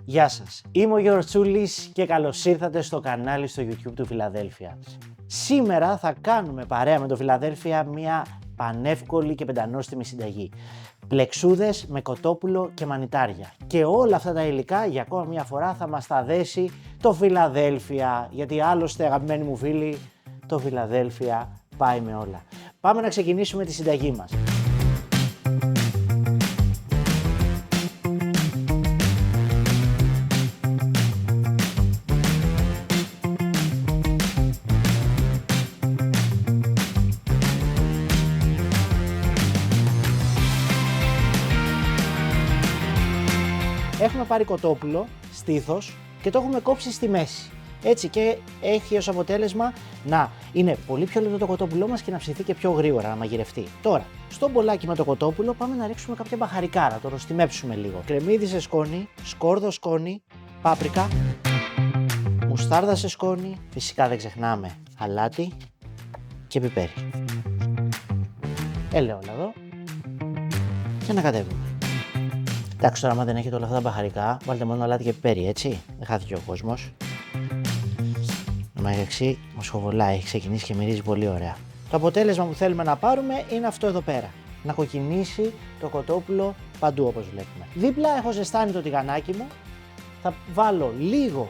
Γεια σας, είμαι ο Γιώργος Τσούλης και καλώς ήρθατε στο κανάλι στο YouTube του Φιλαδέλφια. Σήμερα θα κάνουμε παρέα με το Φιλαδέλφια μια πανεύκολη και πεντανόστιμη συνταγή. Πλεξούδες με κοτόπουλο και μανιτάρια. Και όλα αυτά τα υλικά για ακόμα μια φορά θα μας τα δέσει το Φιλαδέλφια. Γιατί άλλωστε, αγαπημένοι μου φίλοι, το Φιλαδέλφια πάει με όλα. Πάμε να ξεκινήσουμε τη συνταγή μας. Έχουμε πάρει κοτόπουλο, στήθος και το έχουμε κόψει στη μέση. Έτσι και έχει ως αποτέλεσμα να είναι πολύ πιο λεπτό το κοτόπουλό μας και να ψηθεί και πιο γρήγορα, να μαγειρευτεί. Τώρα, στο μπολάκι με το κοτόπουλο πάμε να ρίξουμε κάποια μπαχαρικά, να το ροστιμέψουμε λίγο. Κρεμμύδι σε σκόνη, σκόρδο σκόνη, πάπρικα, μουστάρδα σε σκόνη, φυσικά δεν ξεχνάμε αλάτι και πιπέρι. Ελαιόλαδο και ανακατεύουμε. Εντάξει, τώρα, άμα δεν έχετε όλα αυτά τα μπαχαρικά, βάλτε μόνο αλάτι και πιπέρι, έτσι. Δεν χάθηκε ο κόσμος. Η μοσχοβολάει, έχει ξεκινήσει και μυρίζει πολύ ωραία. Το αποτέλεσμα που θέλουμε να πάρουμε είναι αυτό εδώ πέρα. Να κοκκινήσει το κοτόπουλο παντού, όπως βλέπουμε. Δίπλα έχω ζεστάνει το τηγανάκι μου. Θα βάλω λίγο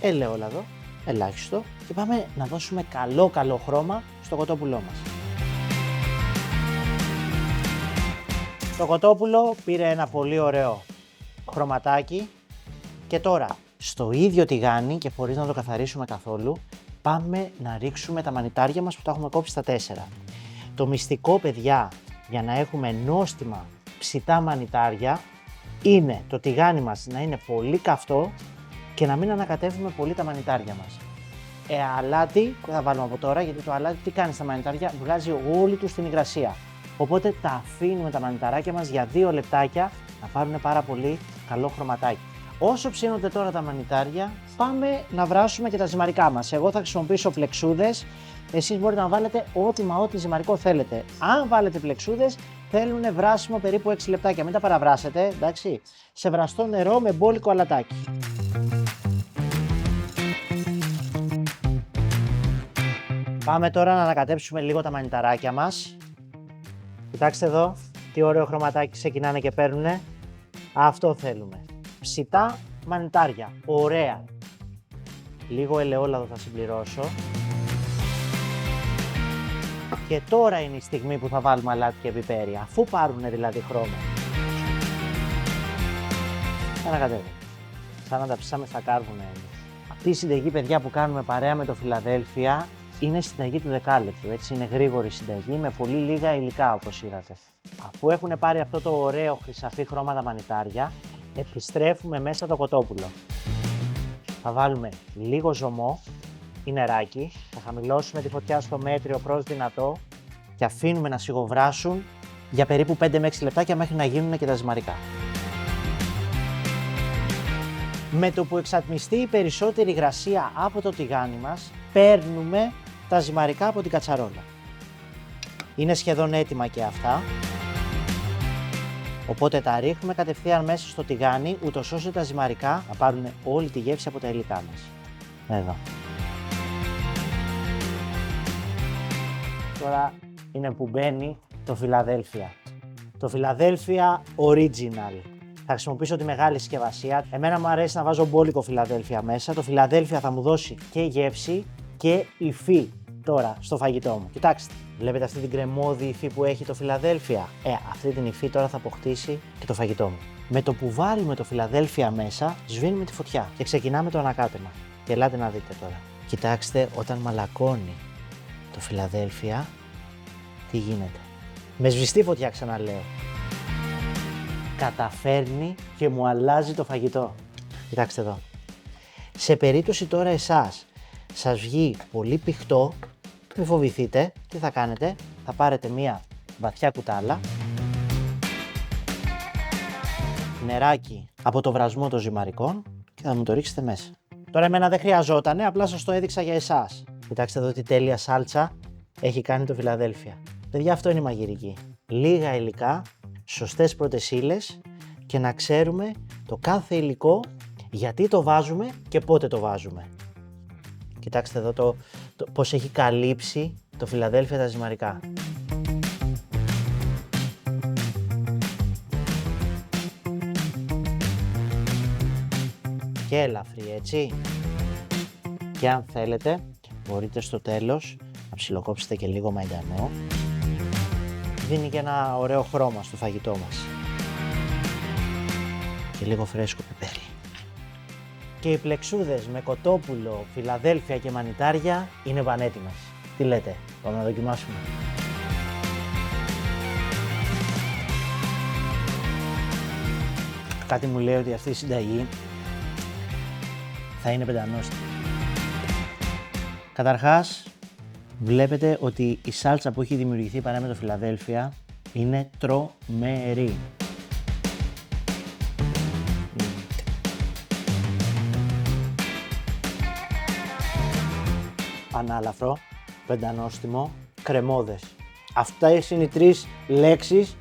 ελαιόλαδο, ελάχιστο, και πάμε να δώσουμε καλό χρώμα στο κοτόπουλό μας. Το κοτόπουλο πήρε ένα πολύ ωραίο χρωματάκι και τώρα στο ίδιο τηγάνι και χωρίς να το καθαρίσουμε καθόλου πάμε να ρίξουμε τα μανιτάρια μας που τα έχουμε κόψει στα 4. Το μυστικό, παιδιά, για να έχουμε νόστιμα ψητά μανιτάρια είναι το τηγάνι μας να είναι πολύ καυτό και να μην ανακατεύουμε πολύ τα μανιτάρια μας. Αλάτι δεν θα βάλουμε από τώρα, γιατί το αλάτι τι κάνει στα μανιτάρια, βγάζει όλη του την υγρασία. Οπότε τα αφήνουμε τα μανιταράκια μας για 2 λεπτάκια να πάρουν πάρα πολύ καλό χρωματάκι. Όσο ψήνονται τώρα τα μανιτάρια, πάμε να βράσουμε και τα ζυμαρικά μας. Εγώ θα χρησιμοποιήσω πλεξούδες, εσείς μπορείτε να βάλετε ό,τι ζυμαρικό θέλετε. Αν βάλετε πλεξούδες, θέλουν βράσιμο περίπου 6 λεπτάκια, μην τα παραβράσετε, εντάξει, σε βραστό νερό με μπόλικο αλατάκι. Πάμε τώρα να ανακατέψουμε λίγο τα μανιταράκια μας. Κοιτάξτε εδώ, τι ωραίο χρωματάκι ξεκινάνε και παίρνουνε. Αυτό θέλουμε. Ψητά μανιτάρια, ωραία. Λίγο ελαιόλαδο θα συμπληρώσω. Και τώρα είναι η στιγμή που θα βάλουμε αλάτι και πιπέρι, αφού πάρουνε δηλαδή χρώμα. Ανακατεύουμε. Σαν να τα ψήσαμε στα κάρβουνα. Αυτή η συνταγή, παιδιά, που κάνουμε παρέα με το Φιλαδέλφια, είναι συνταγή του δεκάλεπτου, έτσι, είναι γρήγορη συνταγή με πολύ λίγα υλικά, όπως είδατε. Αφού έχουν πάρει αυτό το ωραίο χρυσαφί χρώμα τα μανιτάρια, επιστρέφουμε μέσα το κοτόπουλο. Θα βάλουμε λίγο ζωμό ή νεράκι, θα χαμηλώσουμε τη φωτιά στο μέτριο προς δυνατό και αφήνουμε να σιγοβράσουν για περίπου 5 με 6 λεπτάκια μέχρι να γίνουν και τα ζυμαρικά. Με το που εξατμιστεί η περισσότερη υγρασία από το τηγάνι μας, παίρνουμε τα ζυμαρικά από την κατσαρόλα. Είναι σχεδόν έτοιμα και αυτά. Οπότε τα ρίχνουμε κατευθείαν μέσα στο τηγάνι, ούτως ώστε τα ζυμαρικά να πάρουν όλη τη γεύση από τα υλικά μας. Εδώ. Τώρα είναι που μπαίνει το Φιλαδέλφια. Το Φιλαδέλφια Original. Θα χρησιμοποιήσω τη μεγάλη συσκευασία. Εμένα μου αρέσει να βάζω μπόλικο Φιλαδέλφια μέσα. Το Φιλαδέλφια θα μου δώσει και γεύση και υφή τώρα στο φαγητό μου. Κοιτάξτε, βλέπετε αυτή την κρεμώδη υφή που έχει το Φιλαδέλφια. Αυτή την υφή τώρα θα αποκτήσει και το φαγητό μου. Με το που βάλουμε το Φιλαδέλφια μέσα, σβήνουμε τη φωτιά και ξεκινάμε το ανακάτεμα. Και ελάτε να δείτε τώρα. Κοιτάξτε, όταν μαλακώνει το Φιλαδέλφια, τι γίνεται. Με σβηστή φωτιά, ξαναλέω. Καταφέρνει και μου αλλάζει το φαγητό. Κοιτάξτε εδώ. Σε περίπτωση τώρα εσάς σας βγει πολύ πηχτό, μην φοβηθείτε, τι θα κάνετε, θα πάρετε μία βαθιά κουτάλα, νεράκι από το βρασμό των ζυμαρικών και θα μου το ρίξετε μέσα. Τώρα εμένα δεν χρειαζότανε, απλά σας το έδειξα για εσάς. Κοιτάξτε εδώ τι τέλεια σάλτσα έχει κάνει το Φιλαδέλφια. Παιδιά, αυτό είναι η μαγειρική. Λίγα υλικά, σωστές πρώτες ύλες και να ξέρουμε το κάθε υλικό Γιατί το βάζουμε και πότε το βάζουμε. Κοιτάξτε εδώ πώς έχει καλύψει το Φιλαδέλφια τα ζυμαρικά. Και ελαφρύ, έτσι. Και αν θέλετε, μπορείτε στο τέλος να ψιλοκόψετε και λίγο μαϊντανό. Δίνει και ένα ωραίο χρώμα στο φαγητό μας. Και λίγο φρέσκο πιπέρι. Και οι πλεξούδες με κοτόπουλο, Φιλαδέλφια και μανιτάρια είναι πανέτοιμες. Τι λέτε, πάμε να δοκιμάσουμε. Κάτι μου λέει ότι αυτή η συνταγή θα είναι πεντανόστιμη. Καταρχάς, βλέπετε ότι η σάλτσα που έχει δημιουργηθεί παρά με το Φιλαδέλφια είναι τρομερή. Ανάλαφρο, πεντανόστιμο, κρεμώδες. Αυτές είναι οι τρεις λέξεις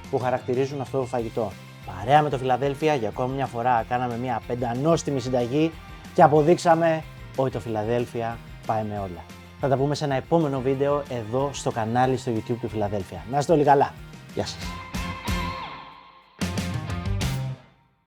που χαρακτηρίζουν αυτό το φαγητό. Παρέα με το Φιλαδέλφια, για ακόμη μια φορά κάναμε μια πεντανόστιμη συνταγή και αποδείξαμε ότι το Φιλαδέλφια πάει με όλα. Θα τα πούμε σε ένα επόμενο βίντεο εδώ στο κανάλι στο YouTube του Φιλαδέλφια. Να είστε όλοι καλά. Γεια σας.